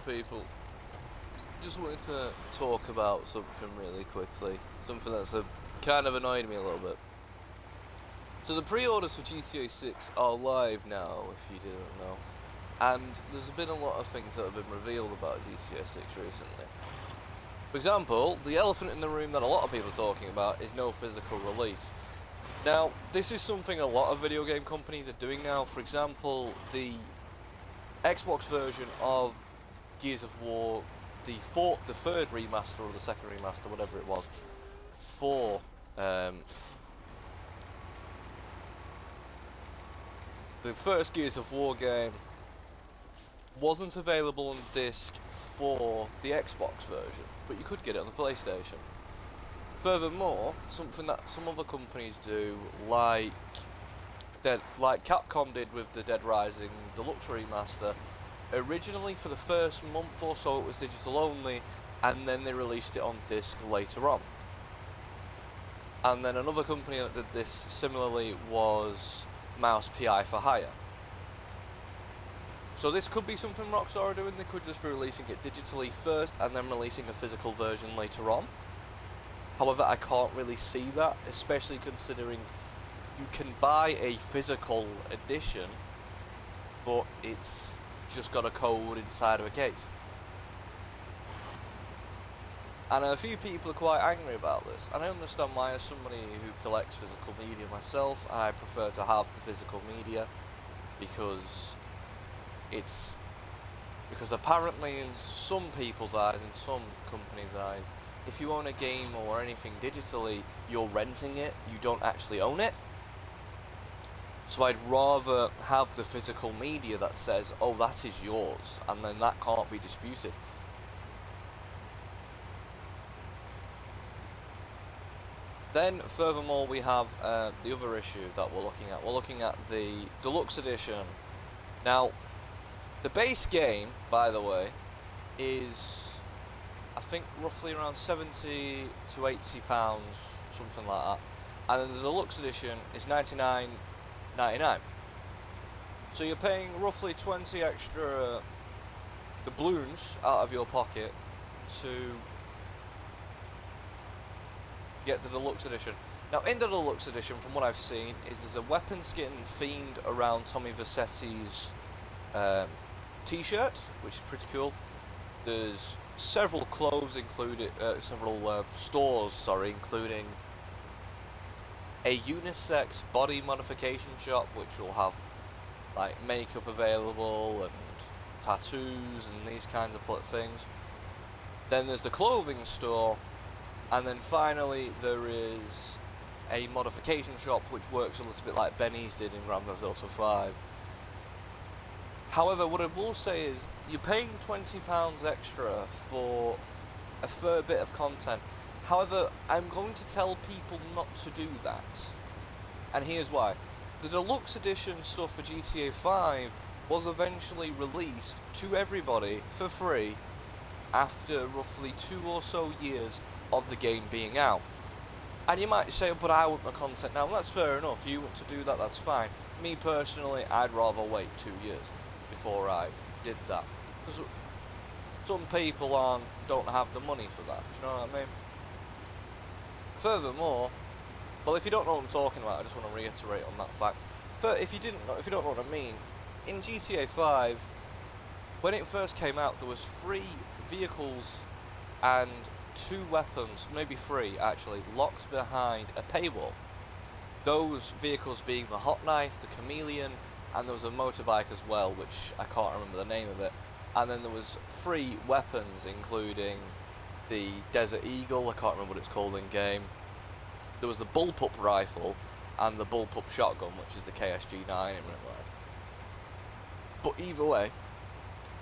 people. Just wanted to talk about something really quickly. Something that's kind of annoyed me a little bit. So the pre-orders for GTA 6 are live now, if you didn't know. And there's been a lot of things that have been revealed about GTA 6 recently. For example, the elephant in the room that a lot of people are talking about is no physical release. Now, this is something a lot of video game companies are doing now. For example, the Xbox version of Gears of War, the third remaster or the second remaster, whatever it was, for the first Gears of War game wasn't available on disc for the Xbox version, but you could get it on the PlayStation. Furthermore, something that some other companies do, like Capcom did with the Dead Rising Deluxe Remaster, originally for the first month or so it was digital only, and then they released it on disc later on. And then another company that did this similarly was Mouse PI for Hire. So this could be something Rockstar are doing. They could just be releasing it digitally first and then releasing a physical version later on. However, I can't really see that, especially considering you can buy a physical edition, but it's just got a code inside of a case. And a few people are quite angry about this, and I understand why. As somebody who collects physical media myself, I prefer to have the physical media because apparently in some people's eyes, in some companies' eyes, if you own a game or anything digitally, you're renting it, you don't actually own it. So I'd rather have the physical media that says, oh, that is yours, and then that can't be disputed. Then, furthermore, we have the other issue that we're looking at. We're looking at the Deluxe Edition. Now, the base game, by the way, is, I think, roughly around 70 to 80 pounds, something like that. And then the Deluxe Edition is $99.99. So you're paying roughly 20 extra doubloons out of your pocket to get the Deluxe Edition. Now, in the Deluxe Edition, from what I've seen, is there's a weapon skin themed around Tommy Vercetti's t-shirt, which is pretty cool. There's several clothes included, stores, including a unisex body modification shop, which will have like makeup available and tattoos and these kinds of things. Then there's the clothing store, and then finally there is a modification shop which works a little bit like Benny's did in Grand Theft Auto 5. However, what I will say is, you're paying £20 extra for a fair bit of content. However, I'm going to tell people not to do that. And here's why. The Deluxe Edition stuff for GTA 5 was eventually released to everybody for free after roughly 2 or so years of the game being out. And you might say, but I want the content now. Well, that's fair enough. You want to do that, that's fine. Me personally, I'd rather wait 2 years before I did that. Because some people don't have the money for that, do you know what I mean? Furthermore, well, if you don't know what I'm talking about, I just want to reiterate on that fact. If you don't know what I mean, in GTA 5, when it first came out, there was 3 vehicles and 2 weapons, maybe 3 actually, locked behind a paywall. Those vehicles being the Hot Knife, the Chameleon, and there was a motorbike as well, which I can't remember the name of it. And then there was 3 weapons, including the Desert Eagle, I can't remember what it's called in game. There was the bullpup rifle and the bullpup shotgun, which is the KSG-9 in real life. But either way,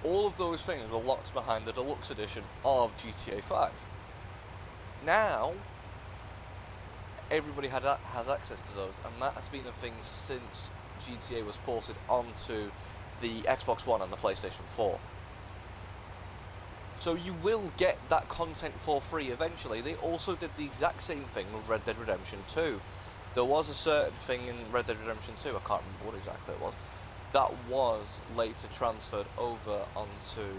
all of those things were locked behind the Deluxe Edition of GTA 5. Now, everybody has access to those, and that has been a thing since GTA was ported onto the Xbox One and the PlayStation 4. So you will get that content for free eventually. They also did the exact same thing with Red Dead Redemption 2. There was a certain thing in Red Dead Redemption 2, I can't remember what exactly it was, that was later transferred over onto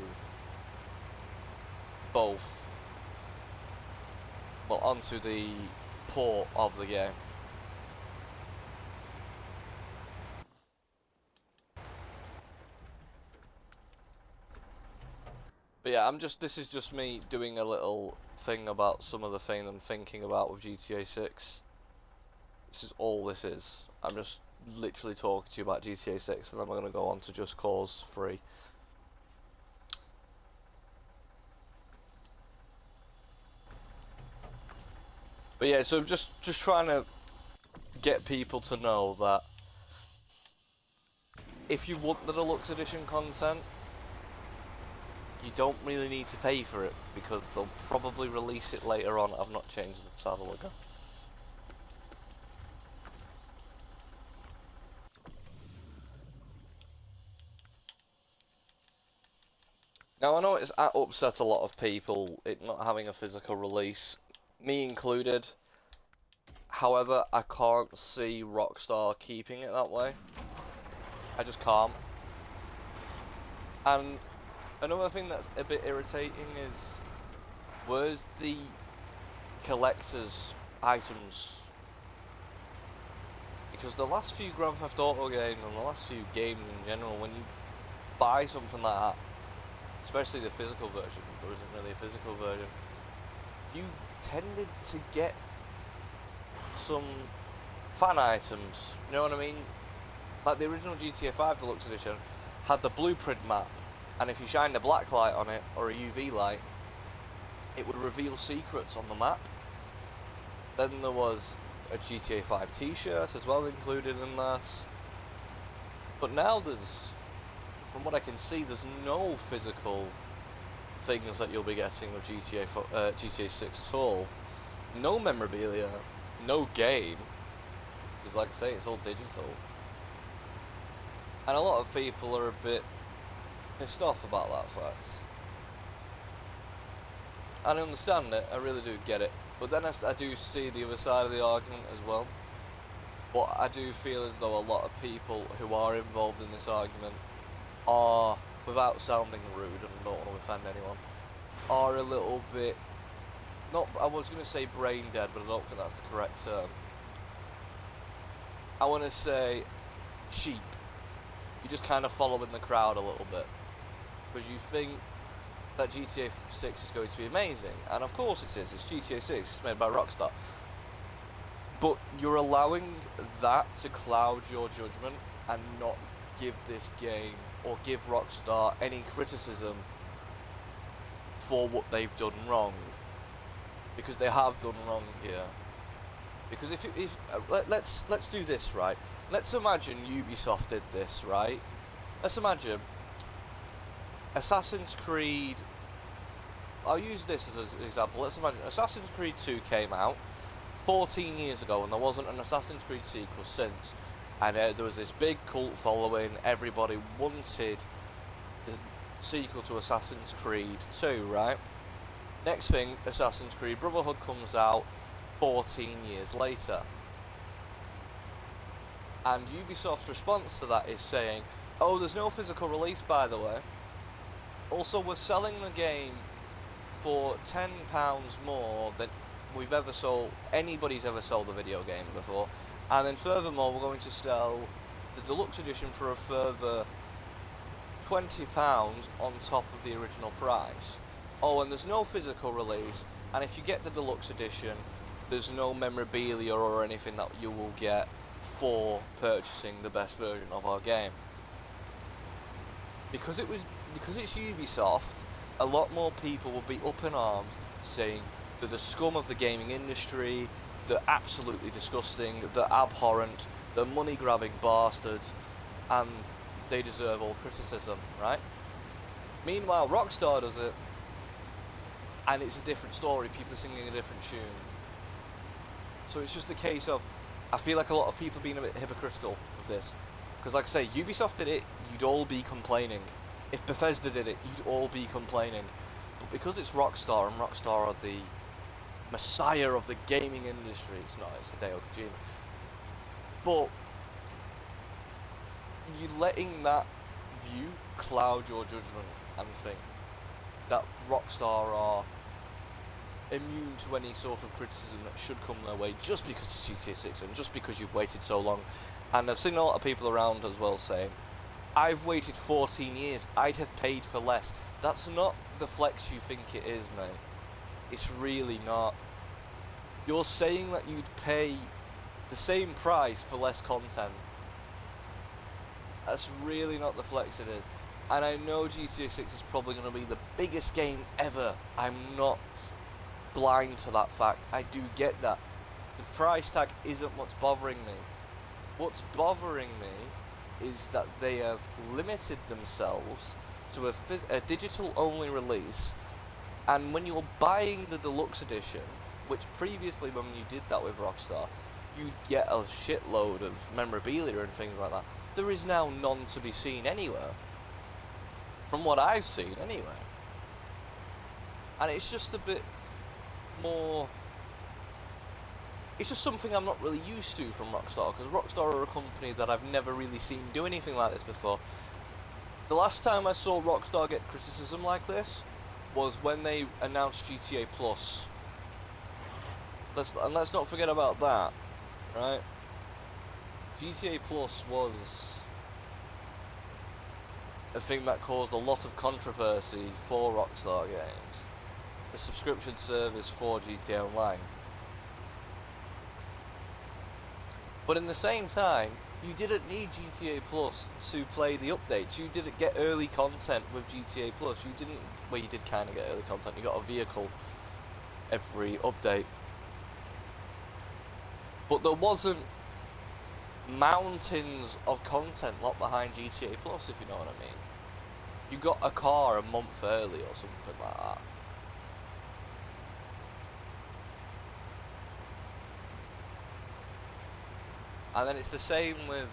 both, well, onto the port of the game. But yeah, this is just me doing a little thing about some of the things I'm thinking about with GTA 6. This is all this is. I'm just literally talking to you about GTA 6, and then we're going to go on to Just Cause 3. But yeah, so just trying to get people to know that if you want the deluxe edition content, you don't really need to pay for it, because they'll probably release it later on. I've not changed the saddle again. Now, I know it's upset a lot of people, it not having a physical release, me included. However, I can't see Rockstar keeping it that way. I just can't. And another thing that's a bit irritating is, where's the collector's items? Because the last few Grand Theft Auto games, and the last few games in general, when you buy something like that, especially the physical version, there isn't really a physical version, you tended to get some fan items, you know what I mean? Like the original GTA 5 Deluxe Edition had the blueprint map, and if you shined a black light on it, or a UV light, it would reveal secrets on the map. Then there was a GTA 5 t-shirt as well included in that. But now there's, from what I can see, there's no physical things that you'll be getting with GTA 6 at all. No memorabilia, no game, because like I say, it's all digital. And a lot of people are a bit pissed off about that fact. And I understand it, I really do get it. But then I do see the other side of the argument as well. But I do feel as though a lot of people who are involved in this argument are, without sounding rude, and I don't want to offend anyone, are a little bit, not, I was going to say brain dead, but I don't think that's the correct term. I want to say sheep. You're just kind of following the crowd a little bit, because you think that GTA 6 is going to be amazing, and of course it is. It's GTA 6, it's made by Rockstar. But you're allowing that to cloud your judgment and not give this game, or give Rockstar, any criticism for what they've done wrong, because they have done wrong here. Because let's do this, right? Let's imagine Ubisoft did this, right? Let's imagine Assassin's Creed, I'll use this as an example. Let's imagine Assassin's Creed 2 came out 14 years ago, and there wasn't an Assassin's Creed sequel since. And there was this big cult following, everybody wanted the sequel to Assassin's Creed 2, right? Next thing, Assassin's Creed Brotherhood comes out 14 years later. And Ubisoft's response to that is saying, oh, there's no physical release, by the way. Also, we're selling the game for £10 more than we've ever sold, anybody's ever sold a video game before. And then furthermore, we're going to sell the deluxe edition for a further £20 on top of the original price. Oh, and there's no physical release, and if you get the deluxe edition, there's no memorabilia or anything that you will get for purchasing the best version of our game. Because it's Ubisoft, a lot more people will be up in arms saying they're the scum of the gaming industry, they're absolutely disgusting, they're abhorrent, they're money-grabbing bastards, and they deserve all criticism, right? Meanwhile, Rockstar does it, and it's a different story, people are singing a different tune. So it's just a case of, I feel like a lot of people are being a bit hypocritical with this. Because like I say, Ubisoft did it, you'd all be complaining. If Bethesda did it, you'd all be complaining. But because it's Rockstar, and Rockstar are the messiah of the gaming industry, it's not, it's Hideo Kojima. But you're letting that view cloud your judgment and think, that Rockstar are immune to any sort of criticism that should come their way just because it's GTA 6 and just because you've waited so long. And I've seen a lot of people around as well saying, I've waited 14 years, I'd have paid for less. That's not the flex you think it is, mate. It's really not. You're saying that you'd pay the same price for less content. That's really not the flex it is. And I know GTA 6 is probably going to be the biggest game ever. I'm not blind to that fact. I do get that. The price tag isn't what's bothering me. What's bothering me is that they have limited themselves to a digital only release, and when you're buying the deluxe edition, which previously when you did that with Rockstar, you'd get a shitload of memorabilia and things like that. There is now none to be seen anywhere. From what I've seen anyway. And it's just a bit more... It's just something I'm not really used to from Rockstar, because Rockstar are a company that I've never really seen do anything like this before. The last time I saw Rockstar get criticism like this was when they announced GTA Plus. Let's not forget about that, right? GTA Plus was a thing that caused a lot of controversy for Rockstar Games. The subscription service for GTA Online. But in the same time, you didn't need GTA Plus to play the updates. You didn't get early content with GTA Plus. You didn't... Well, you did kind of get early content. You got a vehicle every update. But there wasn't mountains of content locked behind GTA Plus, if you know what I mean. You got a car a month early or something like that. And then it's the same with,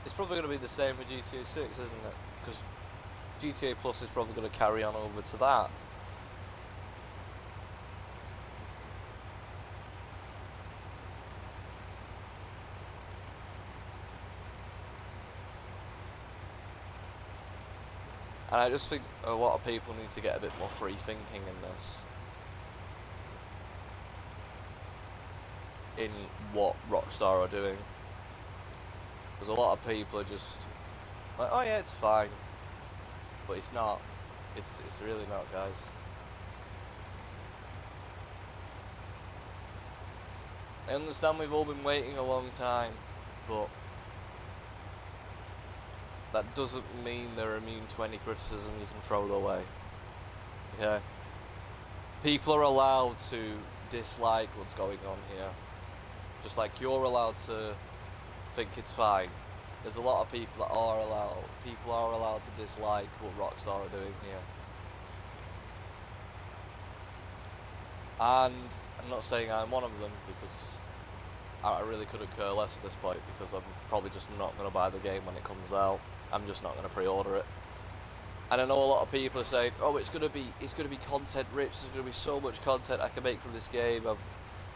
it's probably going to be the same with GTA 6, isn't it? Because GTA Plus is probably going to carry on over to that. And I just think a lot of people need to get a bit more free thinking in this. In what Rockstar are doing. Because a lot of people are just like, oh yeah, it's fine. But it's not. It's really not, guys. I understand we've all been waiting a long time, but that doesn't mean they're immune to any criticism you can throw their way. Okay? People are allowed to dislike what's going on here. Just like you're allowed to think it's fine. There's a lot of people that are allowed to dislike what Rockstar are doing here. And I'm not saying I'm one of them, because I really couldn't care less at this point, because I'm probably just not going to buy the game when it comes out. I'm just not going to pre-order it. And I know a lot of people are saying, oh, it's going to be content rich, there's going to be so much content I can make from this game,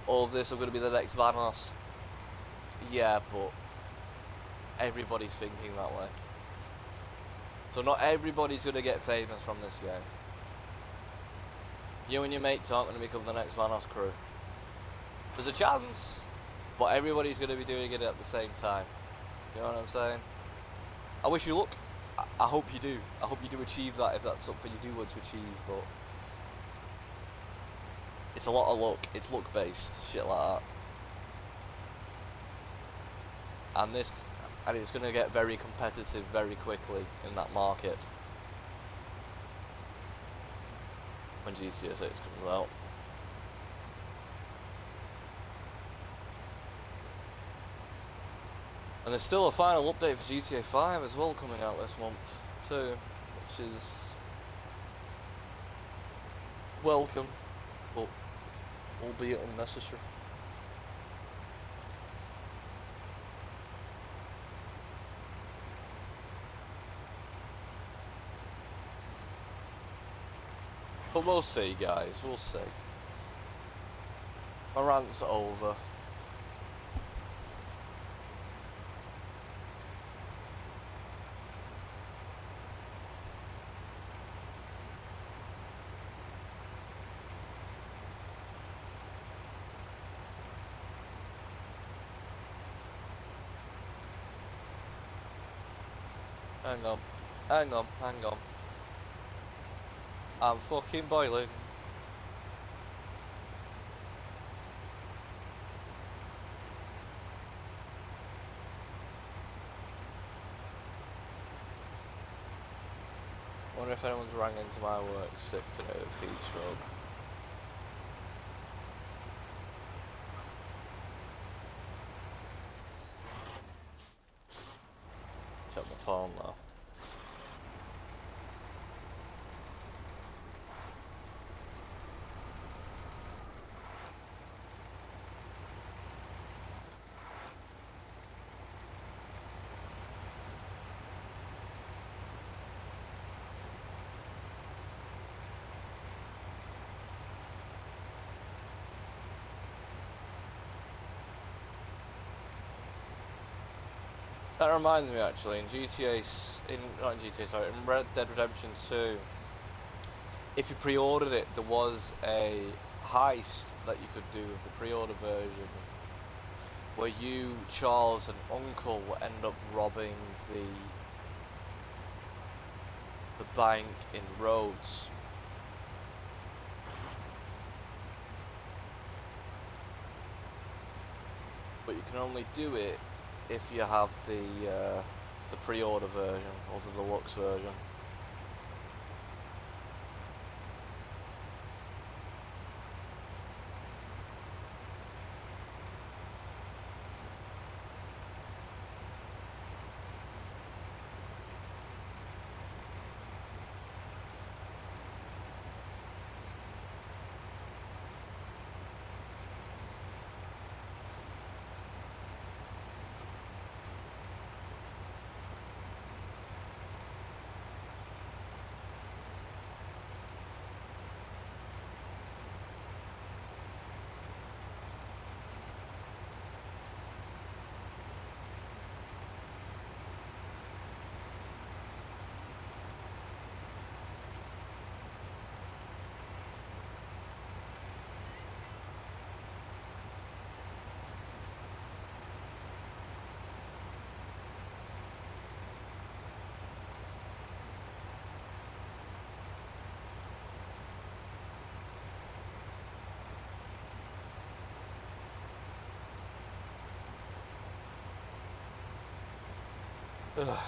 all of this, I'm going to be the next Vanos. Yeah, but everybody's thinking that way. So not everybody's going to get famous from this game. You and your mates aren't going to become the next Vanos crew. There's a chance, but everybody's going to be doing it at the same time. You know what I'm saying? I wish you luck. I hope you do. I hope you do achieve that, if that's something you do want to achieve, but it's a lot of luck. It's luck based, shit like that. And it's going to get very competitive very quickly in that market when GTA 6 comes out. And there's still a final update for GTA 5 as well coming out this month too, which is welcome, but albeit unnecessary. But we'll see, guys, we'll see. My rant's over. Hang on. Hang on. Hang on. I'm fucking boiling. Wonder if anyone's rang into my work sick today with heat stroke. Check my phone now. That reminds me actually, in not in GTA, sorry, in Red Dead Redemption 2, if you pre-ordered it, there was a heist that you could do with the pre-order version, where you, Charles, and Uncle will end up robbing the bank in Rhodes. But you can only do it if you have the pre-order version or the deluxe version. Ugh.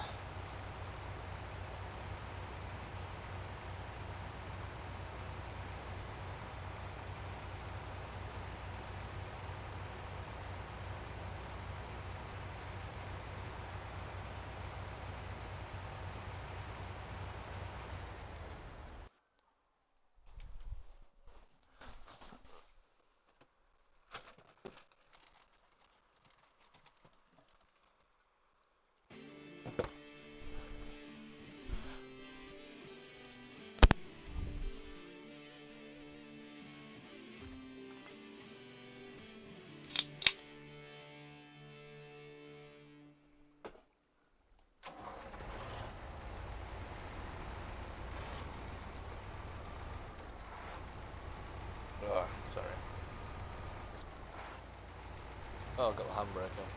Sorry. Oh, I got the handbrake on.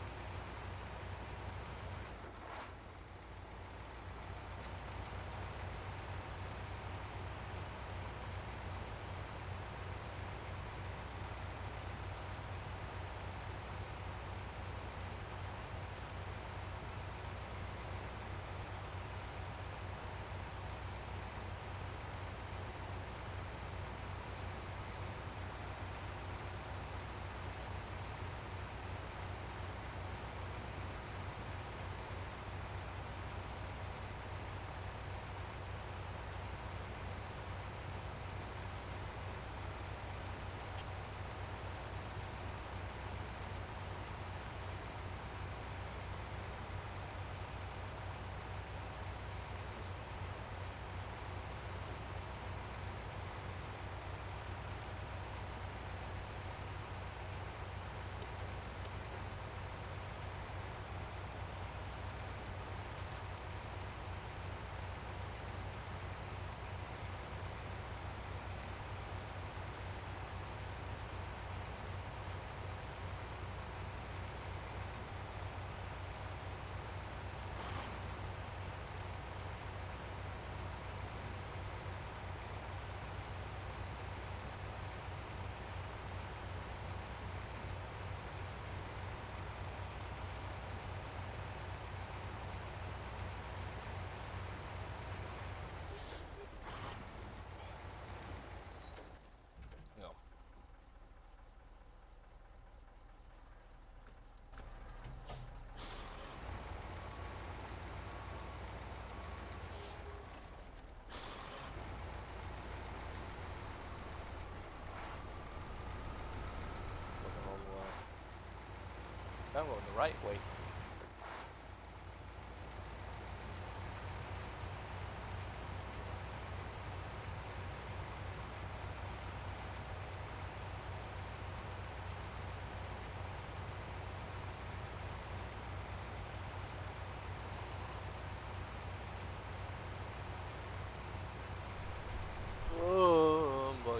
right way. Oh boy.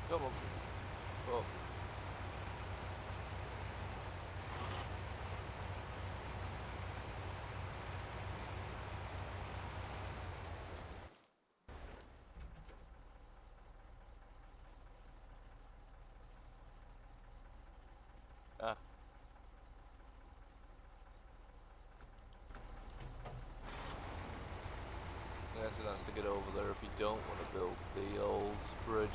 Come on. Oh. Ah. Yes, and that's to get over there if you don't want to build the old bridge.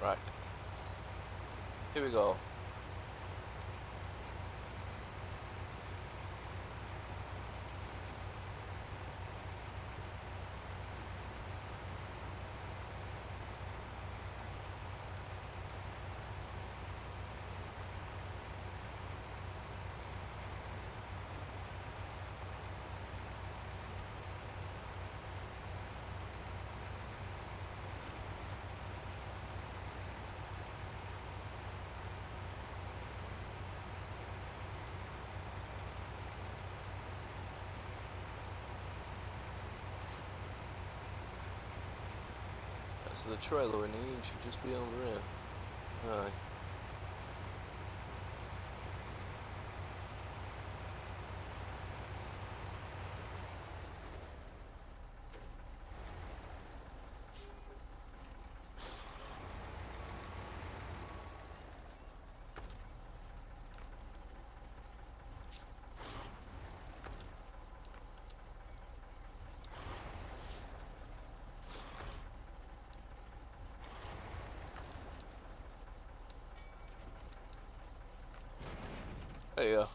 Right. Here we go. So the trailer we need should just be over here. Aye. There you go.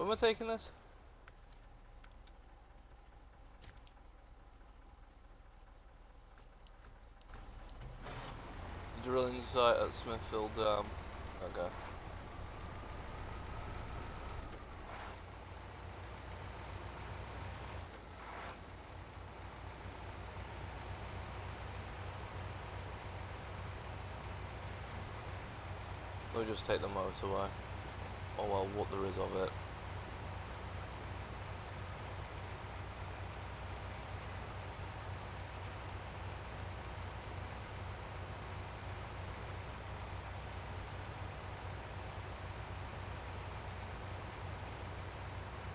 Where am I taking this? Drilling site at Smithfield Dam. Okay. We'll just take the motorway. Oh well, what there is of it.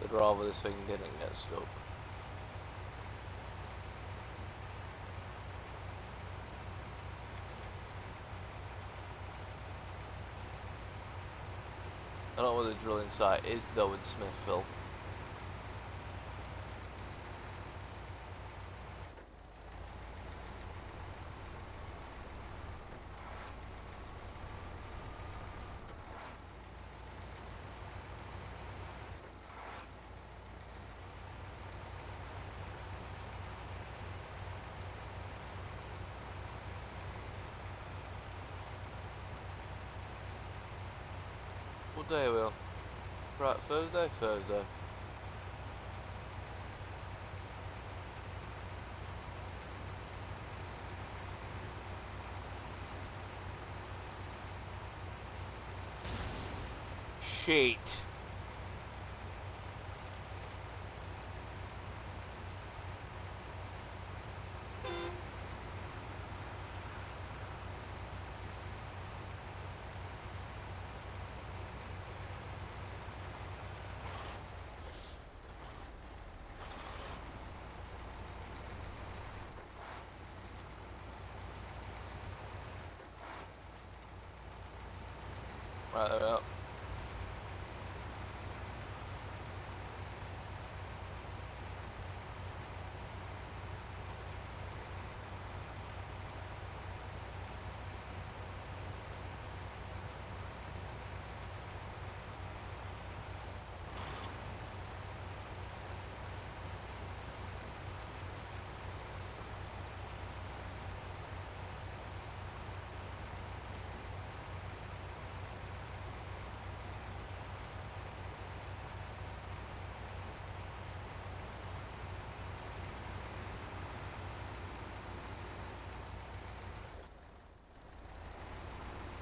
I'd rather this thing didn't get stuck. I don't know where the drilling site is though in Smithville. What day are we on? Right, Thursday? Thursday. Shit. Right, there we are.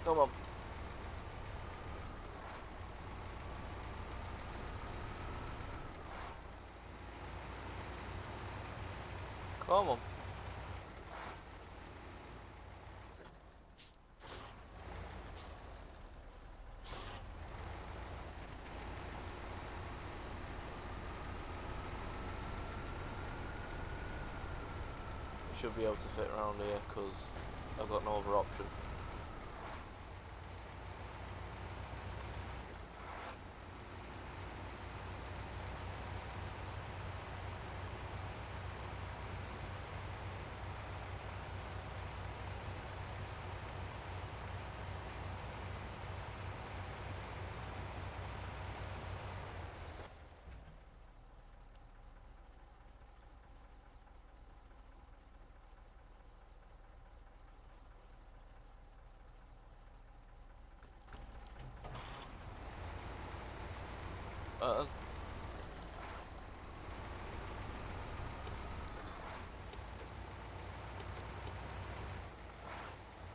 Come on. Come on. Should be able to fit around here because I've got no other option.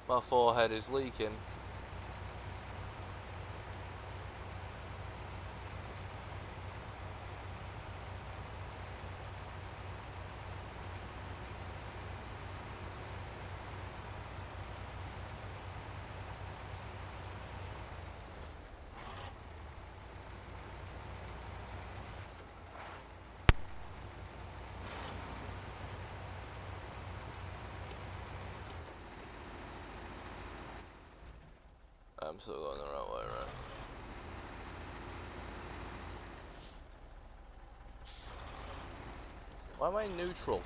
My forehead is leaking. I'm still going the right way, right? Why am I neutral?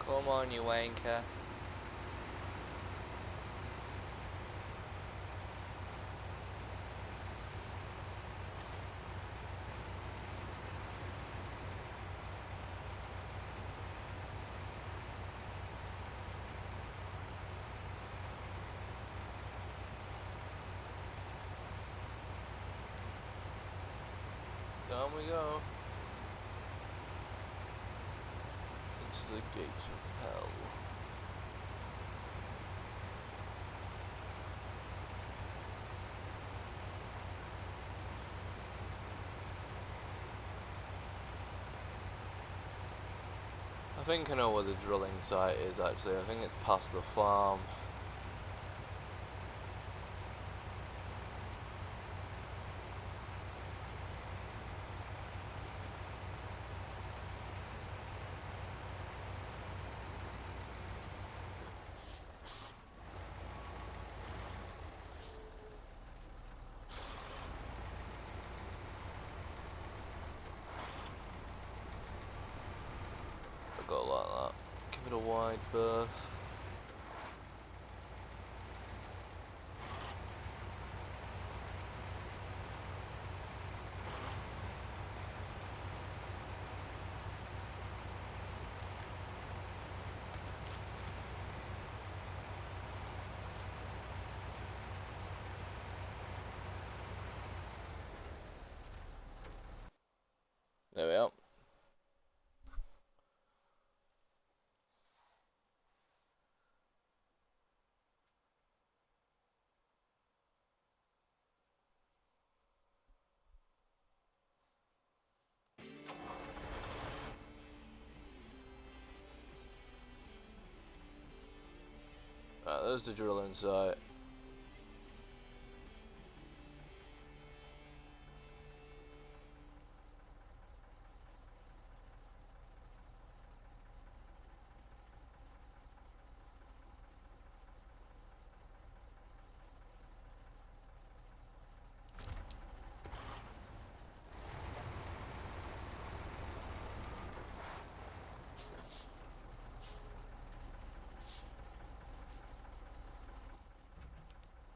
Come on, you wanker. Down we go. to the gates of hell. I think I know where the drilling site is actually. I think it's past the farm. Go like that. Give it a wide berth. There we are. Right, there's the drilling site.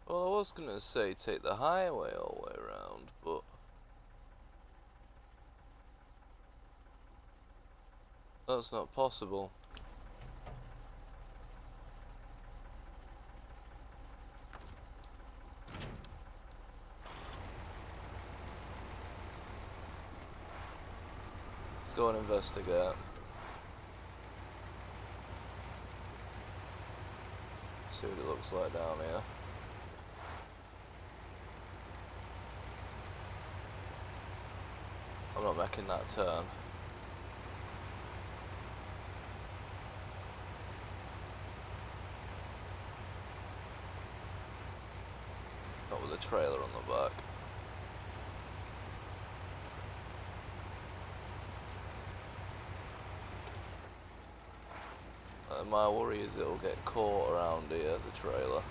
Well, I was gonna say take the highway all the way around, but that's not possible. Let's go and investigate. See what it looks like down here. I'm not making that turn. Not with a trailer on the back. My worry is it'll get caught around here, the trailer.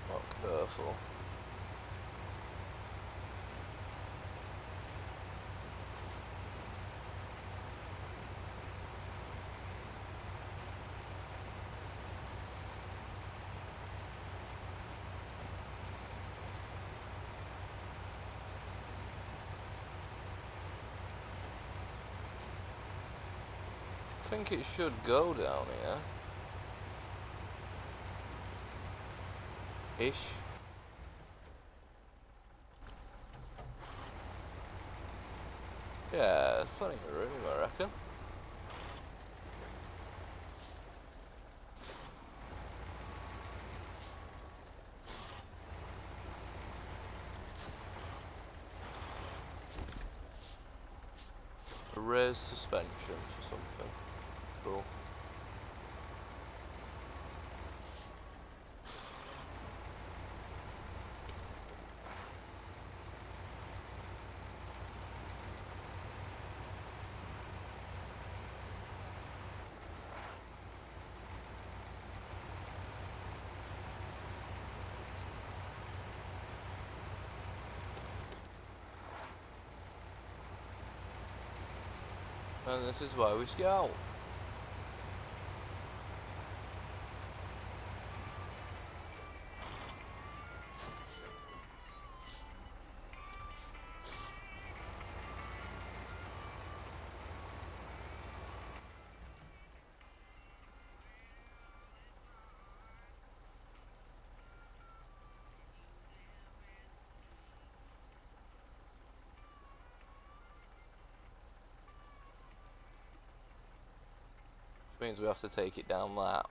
Not careful. I think it should go down here. Ish. Yeah, there's plenty of room, I reckon. A raised suspension for something. Cool. And this is why we scout. means we have to take it down that.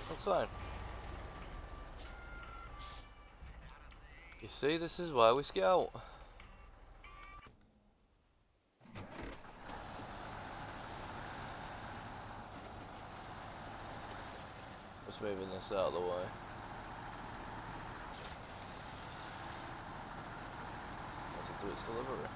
That's fine. You see, this is why we scout. Just moving this out of the way. Let it do its delivery.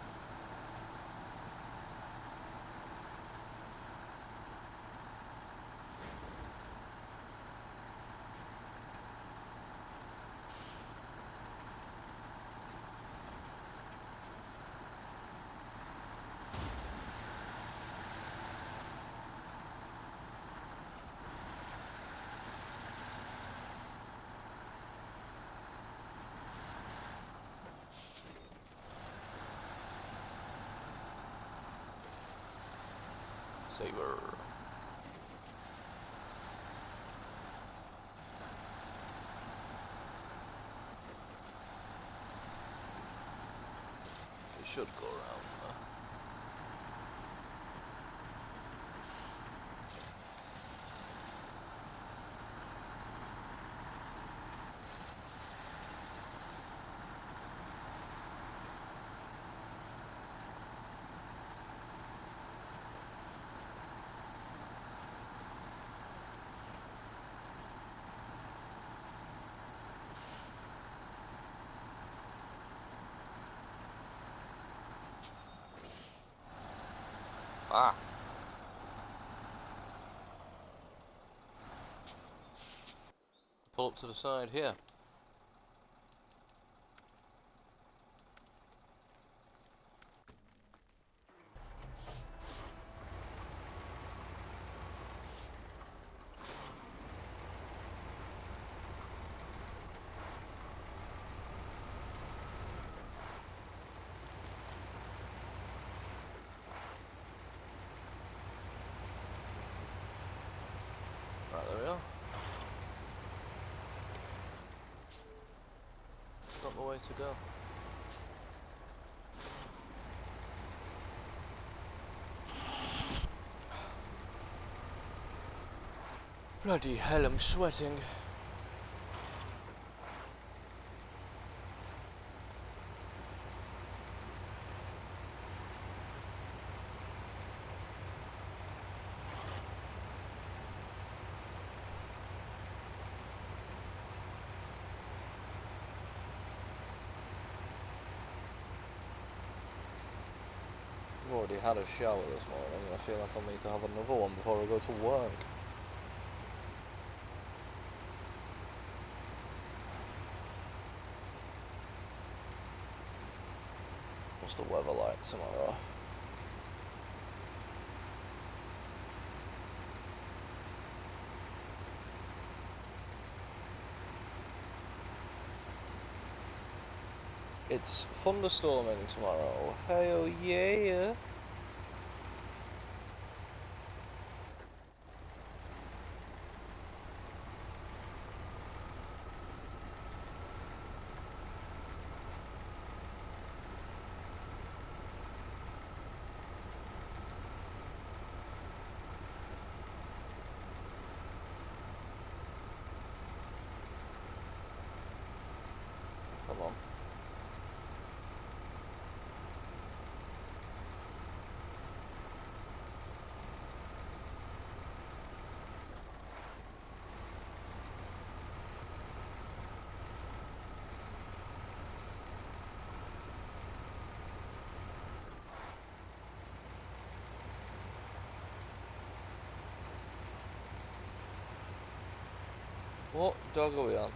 Saber. It should go around there. Ah. Pull up to the side here. Right, there we are. Not the way to go. Bloody hell, I'm sweating. I've already had a shower this morning and I feel like I'll need to have another one before I go to work. What's the weather like tomorrow? It's thunderstorming tomorrow. Hell yeah! Come on. What dog are we on?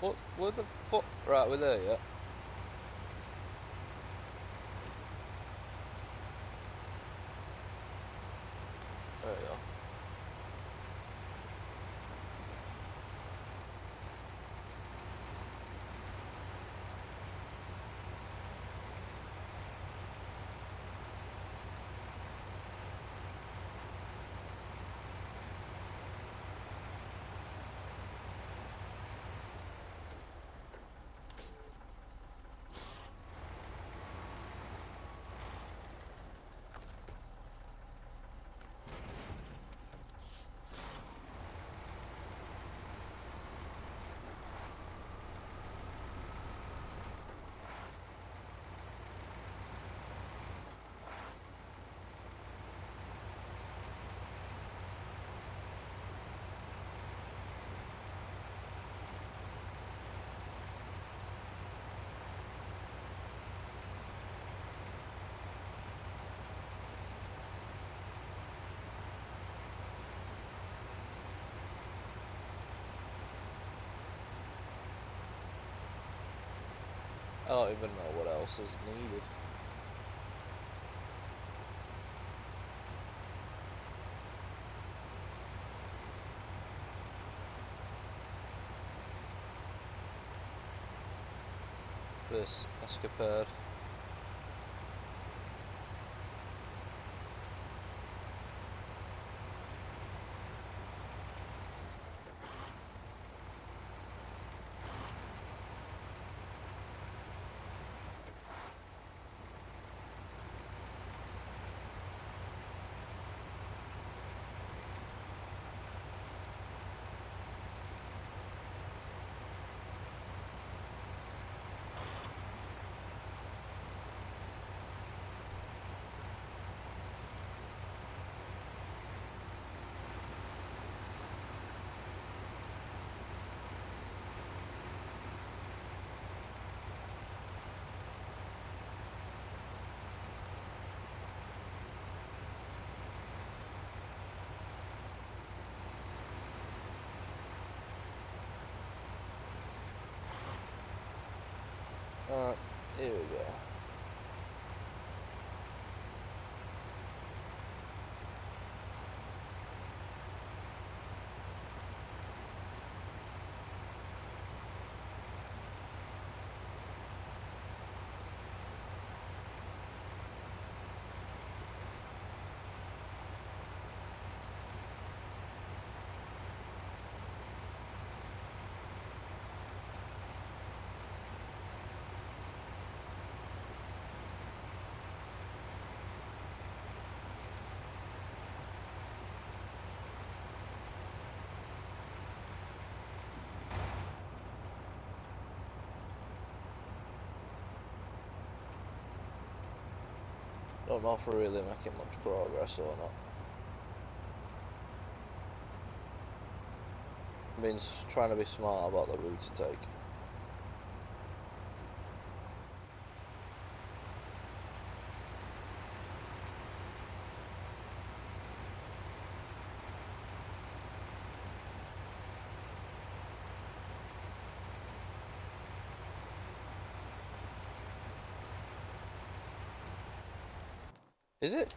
What? Where the fuck? Right, we're there yet. There we go. I don't even know what else is needed. This escapade. Alright, here we go. Don't know if we're really making much progress or not. Means trying to be smart about the route to take. Is it?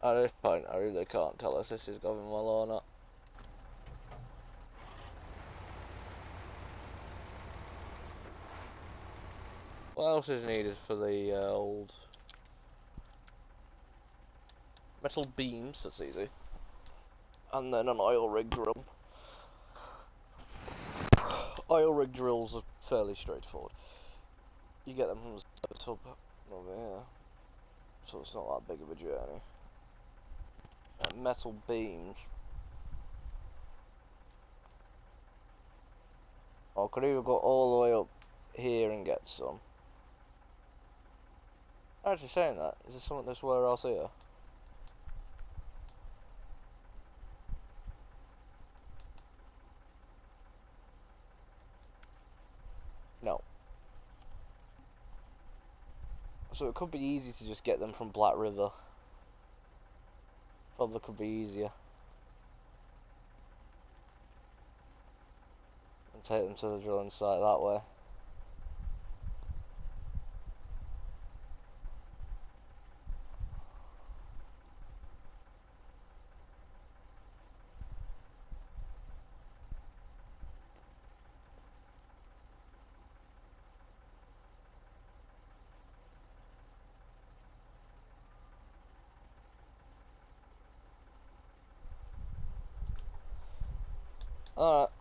At this point, I really can't tell if this is going well or not. What else is needed for the old metal beams? That's easy. And then an oil rig drill. Oil rig drills are fairly straightforward. You get them from the service hub over here, so it's not that big of a journey. And metal beams. I could either go all the way up here and get some. Actually, saying that, is there something that's where else here? No. So it could be easy to just get them from Black River. Probably could be easier. And take them to the drilling site that way. Alright.